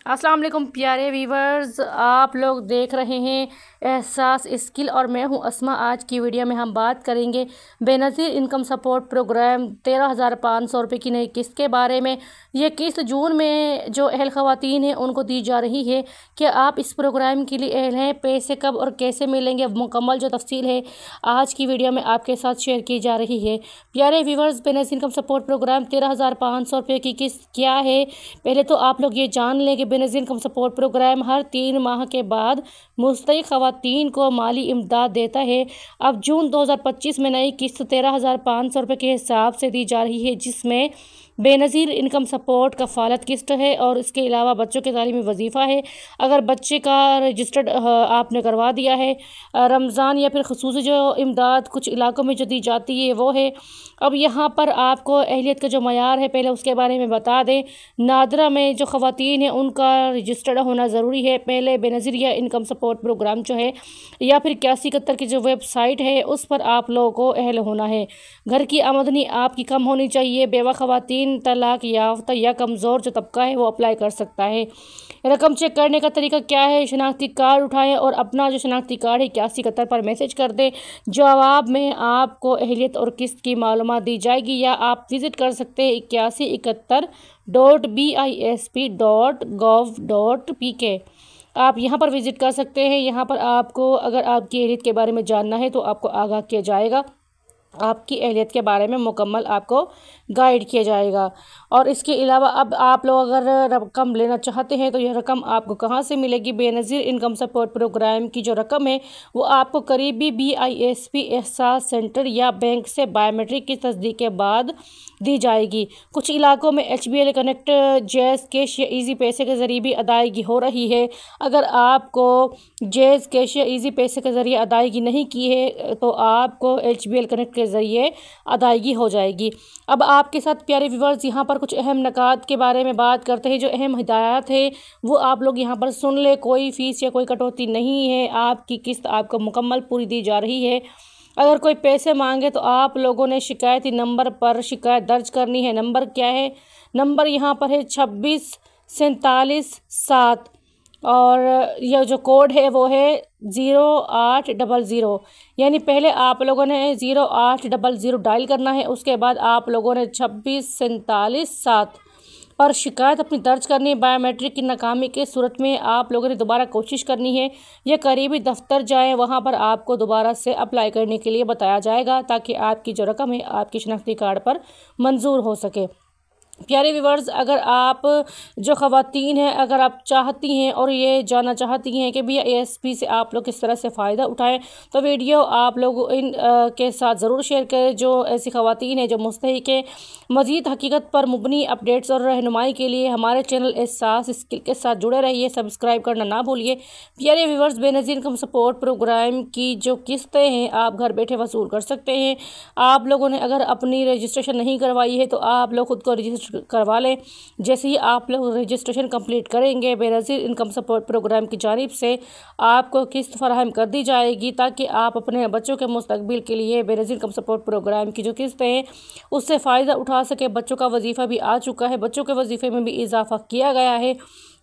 अस्सलाम वालेकुम प्यारे वीवर्स, आप लोग देख रहे हैं एहसास स्किल और मैं हूं अस्मा। आज की वीडियो में हम बात करेंगे बेनज़ीर इनकम सपोर्ट प्रोग्राम 13,500 रुपये की नई किस्त के बारे में। ये किस्त जून में जो अहल ख़वातीन हैं उनको दी जा रही है। क्या आप इस प्रोग्राम के लिए अहल हैं? पैसे कब और कैसे मिलेंगे, मुकम्मल जो तफसील है आज की वीडियो में आपके साथ शेयर की जा रही है। प्यारे viewers, Benazir income support program 13,500 रुपये की किस्त क्या है, पहले तो आप लोग ये जान लें कि बेनज़ीर इनकम सपोर्ट प्रोग्राम हर 3 माह के बाद मुस्तहिक़ ख़वातीन को माली इमदाद देता है। अब जून 2025 में नई किस्त 13,500 रुपये के हिसाब से दी जा रही है, जिसमें बेनज़ीर इनकम सपोर्ट कफ़ालत किस्त है और इसके अलावा बच्चों के तालीमी वजीफ़ा है। अगर बच्चे का रजिस्टर्ड आपने करवा दिया है, रमज़ान या फिर ख़ुसूसी जो इमदाद कुछ इलाकों में जो दी जाती है वो है। अब यहाँ पर आपको अहलियत का जो मयार है पहले उसके बारे में बता दें। नादरा में जो ख़वातीन हैं उनका रजिस्टर्ड होना ज़रूरी है पहले बेनज़ीर या इनकम सपोर्ट प्रोग्राम जो है, या फिर 8171 की जो वेबसाइट है उस पर आप लोगों को अहल होना है। घर की आमदनी आपकी कम होनी चाहिए। बेवा ख़वातीन, तलाक याफ्ता या कमज़ोर जो तबका है वो अप्लाई कर सकता है। रकम चेक करने का तरीका क्या है? शनाख्ती कार्ड उठाएं और अपना जो शनाख्ती कार्ड है 8171 पर मैसेज कर दें। जवाब में आपको अहलियत और किस्त की मालूमात दी जाएगी, या आप विज़िट कर सकते हैं 8171.bisp.gov.pk। आप यहाँ पर विज़िट कर सकते हैं। यहाँ पर आपको अगर आपकी अहलियत के बारे में जानना है तो आपको आगाह किया जाएगा, आपकी अहलियत के बारे में मुकम्मल आपको गाइड किया जाएगा। और इसके अलावा अब आप लोग अगर रकम लेना चाहते हैं तो यह रकम आपको कहाँ से मिलेगी? बेनज़ीर इनकम सपोर्ट प्रोग्राम की जो रकम है वो आपको करीबी BISP एहसास सेंटर या बैंक से बायोमेट्रिक की तस्दीक के बाद दी जाएगी। कुछ इलाकों में HBL कनेक्ट, जैज़ कैश या ईजी पैसे के ज़रिए भी अदायगी हो रही है। अगर आपको जैज़ कैश या ईजी पैसे के ज़रिए अदायगी नहीं की है तो आपको HBL कनेक्ट के ज़रिए अदायगी हो जाएगी। अब आपके साथ प्यारे व्यूअर्स यहाँ पर कुछ अहम नकात के बारे में बात करते हैं। जो अहम हिदायत है वो आप लोग यहाँ पर सुन ले। कोई फ़ीस या कोई कटौती नहीं है, आपकी किस्त आपको मुकम्मल पूरी दी जा रही है। अगर कोई पैसे मांगे तो आप लोगों ने शिकायती नंबर पर शिकायत दर्ज करनी है। नंबर क्या है? नंबर यहाँ पर है 2647, और यह जो कोड है वो है 0800। यानी पहले आप लोगों ने 0800 डायल करना है, उसके बाद आप लोगों ने 2647 पर शिकायत अपनी दर्ज करनी है। बायोमेट्रिक की नाकामी की सूरत में आप लोगों ने दोबारा कोशिश करनी है या करीबी दफ्तर जाएं, वहां पर आपको दोबारा से अप्लाई करने के लिए बताया जाएगा ताकि आपकी जो रकम है आपकी शनाख्ती कार्ड पर मंजूर हो सके। प्यारे व्यूवर्स, अगर आप जो ख़वातीन हैं, अगर आप चाहती हैं और ये जानना चाहती हैं कि BISP से आप लोग किस तरह से फ़ायदा उठाएं, तो वीडियो आप लोग इन के साथ ज़रूर शेयर करें जो ऐसी ख़वातीन हैं जो मुस्तहिक़ हैं। मज़ीद हकीकत पर मुबनी अपडेट्स और रहनुमाई के लिए हमारे चैनल एहसास स्किल के साथ जुड़े रहिए, सब्सक्राइब करना ना भूलिए। प्यारे viewers, Benazir income support program की जो किस्तें हैं आप घर बैठे वसूल कर सकते हैं। आप लोगों ने अगर अपनी रजिस्ट्रेशन नहीं करवाई है तो आप लोग खुद को रजिस्टर करवा लें। जैसे ही आप लोग रजिस्ट्रेशन कंप्लीट करेंगे, बेनज़ीर इनकम सपोर्ट प्रोग्राम की जानिब से आपको किस्त फराहम कर दी जाएगी ताकि आप अपने बच्चों के मुस्तकबिल के लिए बेनज़ीर इनकम सपोर्ट प्रोग्राम की जो किस्तें हैं उससे फ़ायदा उठा सके। बच्चों का वजीफ़ा भी आ चुका है, बच्चों के वजीफ़े में भी इजाफा किया गया है।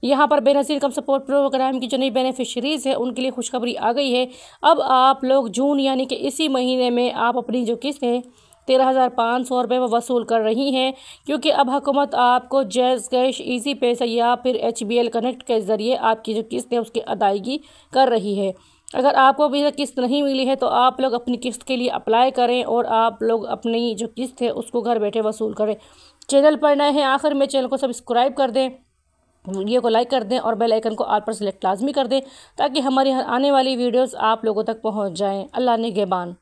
यहाँ पर बेनज़ीर इनकम सपोर्ट प्रोग्राम की जो नई बेनिफिशरीज़ है उनके लिए खुशखबरी आ गई है। अब आप लोग जून यानी कि इसी महीने में आप अपनी जो किस्त है 13,500 रुपये वसूल कर रही हैं, क्योंकि अब हुकूमत आपको जैज़ कैश, ईजी पैसा या फिर HBL कनेक्ट के ज़रिए आपकी जो किस्त है उसकी अदायगी कर रही है। अगर आपको अभी तक किस्त नहीं मिली है तो आप लोग अपनी किस्त के लिए अप्लाई करें और आप लोग अपनी जो किस्त है उसको घर बैठे वसूल करें। चैनल पर नए हैं, आखिर में चैनल को सब्सक्राइब कर दें, वीडियो को लाइक कर दें और बेल आइकन को ऑल पर सेलेक्ट लाजमी कर दें ताकि हमारी आने वाली वीडियोस आप लोगों तक पहुंच जाएं। अल्लाह निगहबान।